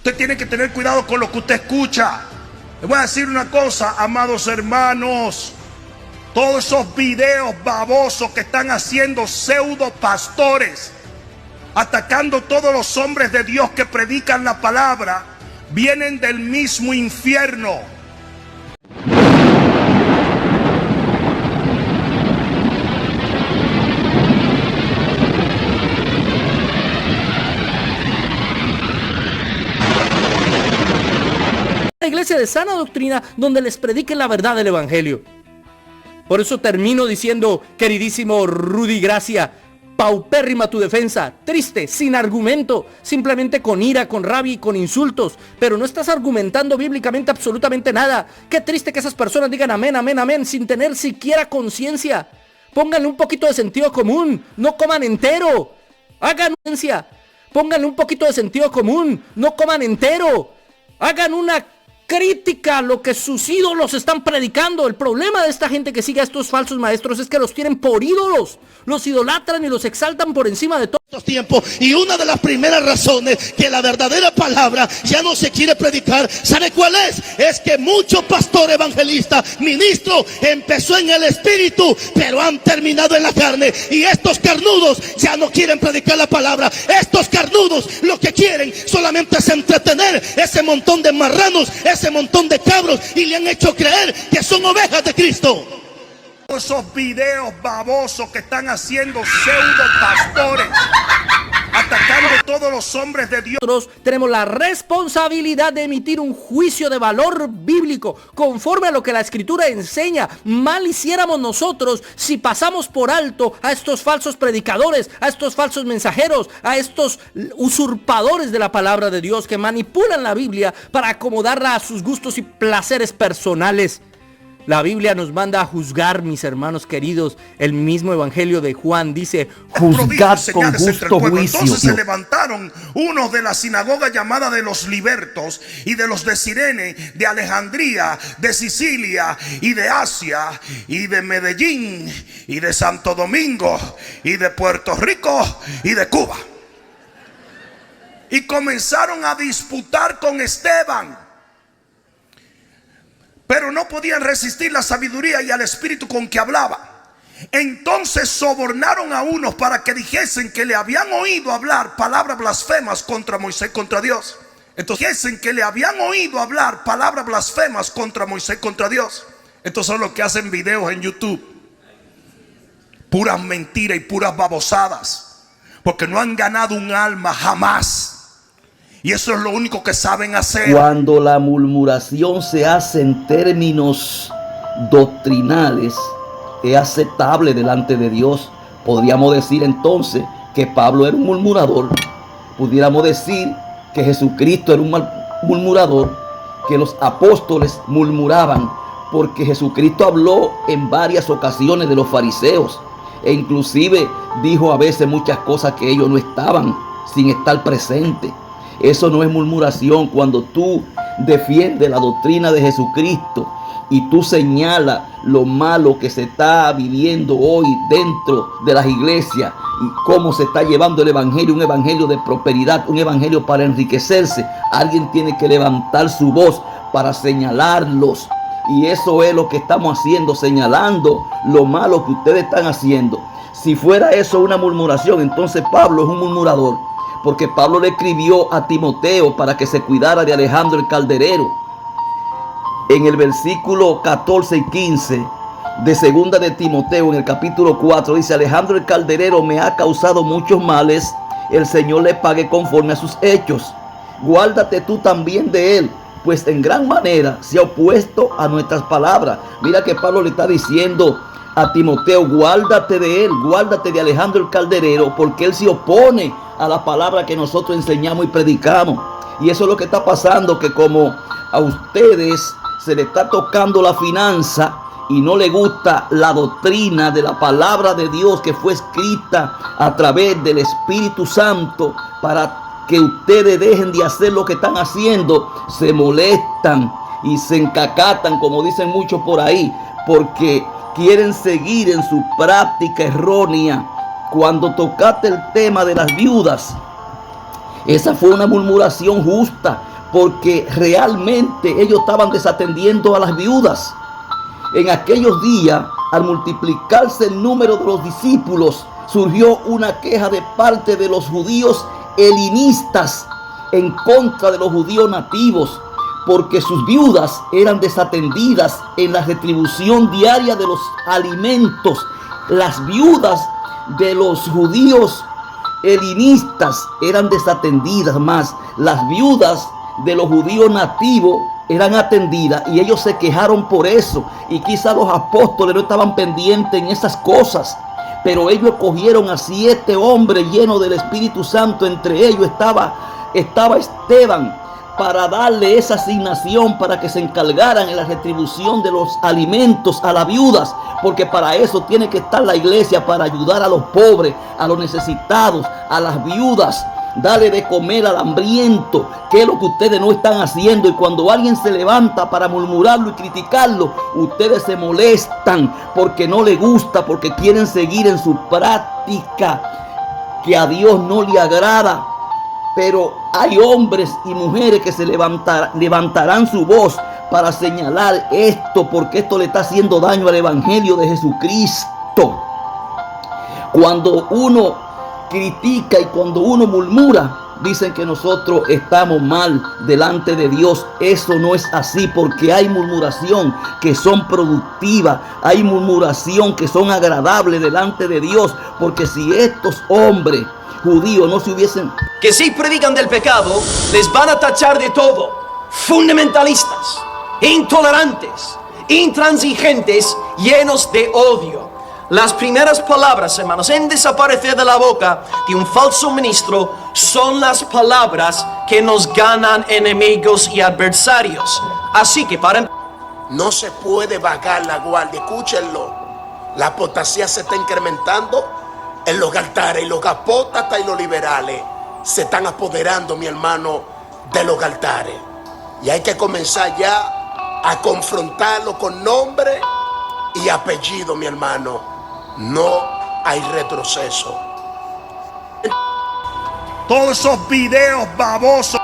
Usted tiene que tener cuidado con lo que usted escucha. Les voy a decir una cosa, amados hermanos. Todos esos videos babosos que están haciendo pseudo pastores, atacando a todos los hombres de Dios que predican la palabra, vienen del mismo infierno. La iglesia de sana doctrina donde les prediquen la verdad del evangelio. Por eso termino diciendo, queridísimo Rudy Gracia, paupérrima tu defensa, triste, sin argumento, simplemente con ira, con rabia y con insultos, pero no estás argumentando bíblicamente absolutamente nada. Qué triste que esas personas digan amén, amén, amén, sin tener siquiera conciencia. Pónganle un poquito de sentido común, no coman entero. Hagan conciencia, pónganle un poquito de sentido común, no coman entero. Hagan una crítica a lo que sus ídolos están predicando. El problema de esta gente que sigue a estos falsos maestros es que los tienen por ídolos, los idolatran y los exaltan por encima de todo. Tiempo. Y una de las primeras razones que la verdadera palabra ya no se quiere predicar, ¿sabe cuál es? Es que muchos pastores, evangelistas, ministros empezó en el espíritu, pero han terminado en la carne. Y estos carnudos ya no quieren predicar la palabra. Estos carnudos lo que quieren solamente es entretener ese montón de marranos, ese montón de cabros, y le han hecho creer que son ovejas de Cristo. Esos videos babosos que están haciendo pseudo pastores, atacando a todos los hombres de Dios. Nosotros tenemos la responsabilidad de emitir un juicio de valor bíblico conforme a lo que la escritura enseña. Mal hiciéramos nosotros si pasamos por alto a estos falsos predicadores, a estos falsos mensajeros, a estos usurpadores de la palabra de Dios que manipulan la Biblia para acomodarla a sus gustos y placeres personales. La Biblia nos manda a juzgar, mis hermanos queridos. El mismo evangelio de Juan dice, juzgad con justo juicio. Entonces se levantaron unos de la sinagoga llamada de los libertos y de los de Cirene, de Alejandría, de Sicilia y de Asia y de Medellín y de Santo Domingo y de Puerto Rico y de Cuba. Y comenzaron a disputar con Esteban. Pero no podían resistir la sabiduría y al espíritu con que hablaba. Entonces sobornaron a unos para que dijesen que le habían oído hablar palabras blasfemas contra Moisés, contra Dios. Entonces dijesen que le habían oído hablar palabras blasfemas contra Moisés, contra Dios. Estos son los que hacen videos en YouTube. Puras mentiras y puras babosadas. Porque no han ganado un alma jamás. Y eso es lo único que saben hacer. Cuando la murmuración se hace en términos doctrinales, es aceptable delante de Dios. Podríamos decir entonces que Pablo era un murmurador. Pudiéramos decir que Jesucristo era un murmurador, que los apóstoles murmuraban, porque Jesucristo habló en varias ocasiones de los fariseos. E inclusive dijo a veces muchas cosas que ellos no estaban, sin estar presentes. Eso no es murmuración. Cuando tú defiendes la doctrina de Jesucristo y tú señalas lo malo que se está viviendo hoy dentro de las iglesias y cómo se está llevando el evangelio, un evangelio de prosperidad, un evangelio para enriquecerse, alguien tiene que levantar su voz para señalarlos. Y eso es lo que estamos haciendo, señalando lo malo que ustedes están haciendo. Si fuera eso una murmuración, entonces Pablo es un murmurador. Porque Pablo le escribió a Timoteo para que se cuidara de Alejandro el calderero. En el versículo 14 y 15 de segunda de Timoteo, en el capítulo 4, dice: Alejandro el calderero me ha causado muchos males, el Señor le pague conforme a sus hechos. Guárdate tú también de él, pues en gran manera se ha opuesto a nuestras palabras. Mira que Pablo le está diciendo a Timoteo: guárdate de él, guárdate de Alejandro el calderero, porque él se opone a la palabra que nosotros enseñamos y predicamos. Y eso es lo que está pasando, que como a ustedes se le está tocando la finanza y no le gusta la doctrina de la palabra de Dios que fue escrita a través del Espíritu Santo para que ustedes dejen de hacer lo que están haciendo, se molestan y se encacatan, como dicen muchos por ahí, porque quieren seguir en su práctica errónea. Cuando tocaste el tema de las viudas, esa fue una murmuración justa, porque realmente ellos estaban desatendiendo a las viudas. En aquellos días, al multiplicarse el número de los discípulos, surgió una queja de parte de los judíos helenistas en contra de los judíos nativos, porque sus viudas eran desatendidas en la retribución diaria de los alimentos. Las viudas de los judíos helenistas eran desatendidas, más las viudas de los judíos nativos eran atendidas, y ellos se quejaron por eso. Y quizá los apóstoles no estaban pendientes en esas cosas, pero ellos cogieron a 7 hombres llenos del Espíritu Santo. Entre ellos estaba Esteban, para darle esa asignación para que se encargaran en la retribución de los alimentos a las viudas, porque para eso tiene que estar la iglesia, para ayudar a los pobres, a los necesitados, a las viudas, darle de comer al hambriento, que es lo que ustedes no están haciendo. Y cuando alguien se levanta para murmurarlo y criticarlo, ustedes se molestan porque no les gusta, porque quieren seguir en su práctica que a Dios no le agrada. Pero hay hombres y mujeres que se levantarán su voz para señalar esto, porque esto le está haciendo daño al evangelio de Jesucristo. Cuando uno critica y cuando uno murmura, dicen que nosotros estamos mal delante de Dios. Eso no es así, porque hay murmuración que son productivas, hay murmuración que son agradables delante de Dios. Porque si estos hombres judíos no se hubiesen... Que si predican del pecado, les van a tachar de todo: fundamentalistas, intolerantes, intransigentes, llenos de odio. Las primeras palabras, hermanos, en desaparecer de la boca de un falso ministro son las palabras que nos ganan enemigos y adversarios. Así que no se puede bajar la guardia. Escúchenlo, la apostasía se está incrementando en los altares, y los apóstatas y los liberales se están apoderando, mi hermano, de los altares. Y hay que comenzar ya a confrontarlo con nombre y apellido, mi hermano. No hay retroceso. Todos esos videos babosos